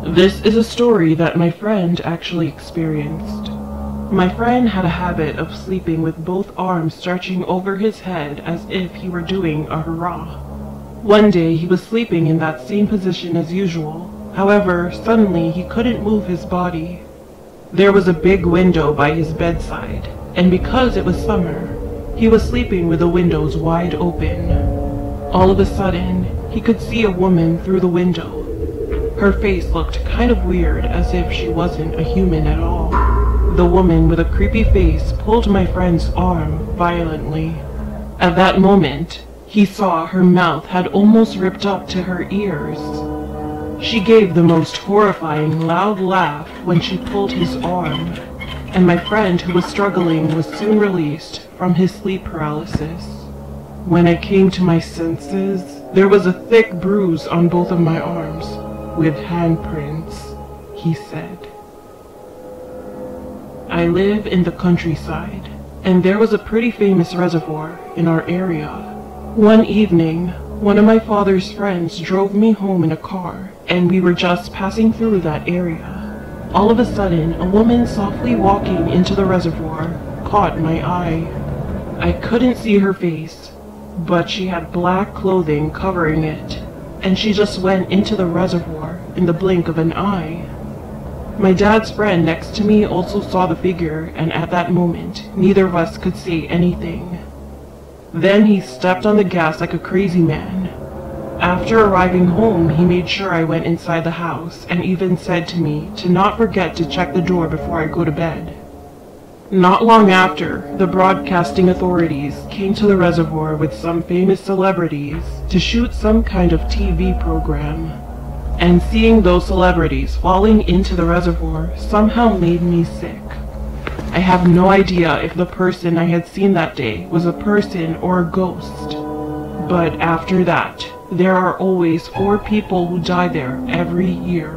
This is a story that my friend actually experienced. My friend had a habit of sleeping with both arms stretching over his head as if he were doing a hurrah. One day he was sleeping in that same position as usual. However, suddenly he couldn't move his body. There was a big window by his bedside, and because it was summer, he was sleeping with the windows wide open. All of a sudden, he could see a woman through the window. Her face looked kind of weird, as if she wasn't a human at all. The woman with a creepy face pulled my friend's arm violently. At that moment, he saw her mouth had almost ripped up to her ears. She gave the most horrifying loud laugh when she pulled his arm, and my friend who was struggling was soon released from his sleep paralysis. When I came to my senses, there was a thick bruise on both of my arms, with handprints, he said. I live in the countryside, and there was a pretty famous reservoir in our area. One evening, one of my father's friends drove me home in a car, and we were just passing through that area. All of a sudden, a woman softly walking into the reservoir caught my eye. I couldn't see her face, but she had black clothing covering it, and she just went into the reservoir in the blink of an eye. My dad's friend next to me also saw the figure, and at that moment, neither of us could say anything. Then he stepped on the gas like a crazy man. After arriving home, he made sure I went inside the house and even said to me to not forget to check the door before I go to bed. Not long after, the broadcasting authorities came to the reservoir with some famous celebrities to shoot some kind of TV program. And seeing those celebrities falling into the reservoir somehow made me sick. I have no idea if the person I had seen that day was a person or a ghost. But after that, there are always 4 people who die there every year.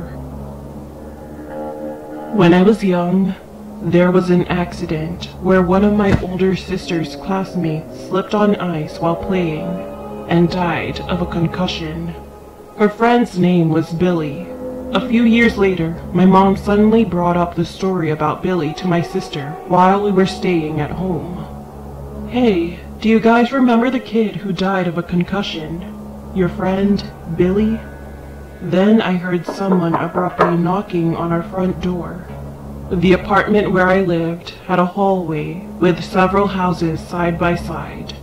When I was young, there was an accident where one of my older sister's classmates slipped on ice while playing and died of a concussion. Her friend's name was Billy. A few years later, my mom suddenly brought up the story about Billy to my sister while we were staying at home. Hey, do you guys remember the kid who died of a concussion? Your friend, Billy? Then I heard someone abruptly knocking on our front door. The apartment where I lived had a hallway with several houses side by side,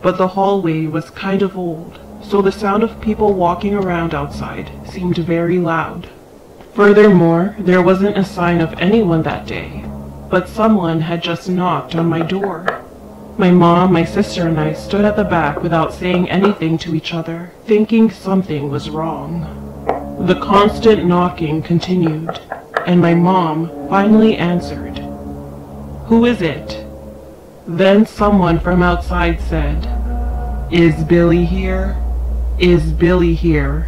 but the hallway was kind of old, so the sound of people walking around outside seemed very loud. Furthermore, there wasn't a sign of anyone that day, but someone had just knocked on my door. My mom, my sister, and I stood at the back without saying anything to each other, thinking something was wrong. The constant knocking continued, and my mom finally answered. "Who is it?" Then someone from outside said, "Is Billy here? Is Billy here?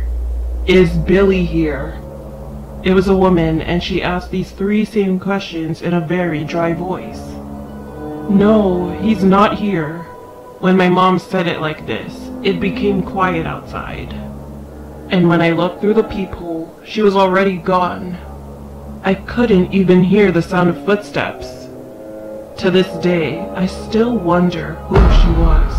Is Billy here?" It was a woman, and she asked these 3 same questions in a very dry voice. "No, he's not here." When my mom said it like this, it became quiet outside. And when I looked through the peephole, she was already gone. I couldn't even hear the sound of footsteps. To this day, I still wonder who she was.